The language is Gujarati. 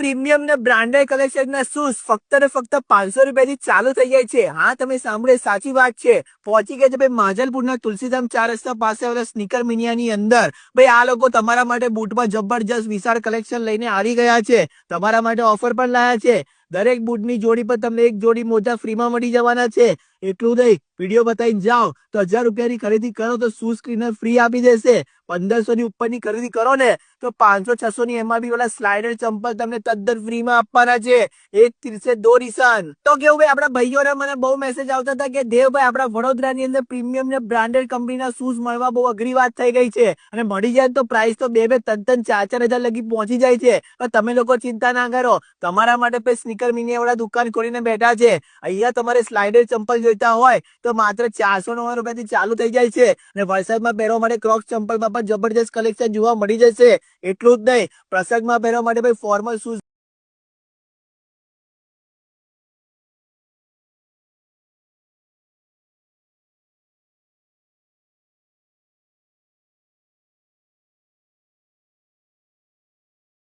પ્રીમિયમ ને બ્રાન્ડેડ કલેક્શન ના શૂઝ ફક્ત ને ફક્ત 500 રૂપિયાથી ચાલુ થઈ જાય છે। હા, તમે સાંભળે સાચી વાત છે। પહોંચી ગયા છે ભાઈ માજલપુરના તુલસીધામ 4 રસ્તા પાસે આવેલા સ્નીકર મિનિયાની અંદર। ભાઈ આ લોકો તમારા માટે બૂટમાં જબરજસ્ત વિશાળ કલેક્શન લઈને આવી ગયા છે। તમારા માટે ઓફર પણ લાયા છે। દરેક બૂટની જોડી પર તમને એક જોડી મોજા ફ્રીમાં મળી જવાના છે। એટલું નહીં, વિડીયો બતાવીને જાઓ તો 1000 રૂપિયાની ખરીદી કરો તો શૂઝ ક્લીનર ફ્રી આપી દેશે। 1500 ની ઉપરની ખરીદી કરો ને તો 500-600 ની MRP વાળા સ્લાઇડર ચંપલ તમને તદ્દન ફ્રીમાં આપવાના છે। એક તીરસે દો નિશાન। તો કેવું ભાઈ, આપણા ભાઈઓને મને બહુ મેસેજ આવતા હતા કે દેવભાઈ આપણા વડોદરાની અંદર પ્રીમિયમ ને બ્રાન્ડેડ કંપનીના શૂઝ મળવા બહુ અઘરી વાત થઈ ગઈ છે અને મળી જાય તો પ્રાઇસ તો 2-3-4 હજાર લગી પહોંચી જાય છે। પણ તમે લોકો ચિંતા ના કરો, તમારા માટે પછી સ્નીકર મિનિયા વાળા દુકાન ખોલીને બેઠા છે। અહીંયા તમારે સ્લાઇડર ચંપલ જોઈતા હોય તો માત્ર 499 રૂપિયાથી ચાલુ થઈ જાય છે અને વરસાદમાં પહેરવા માટે ક્રોક્સ ચંપલમાં પણ જબરજસ્ત કલેક્શન જોવા મળી જશે। એટલું જ નહીં, પ્રસંગમાં પહેરવા માટે ભાઈ ફોર્મલ શૂઝ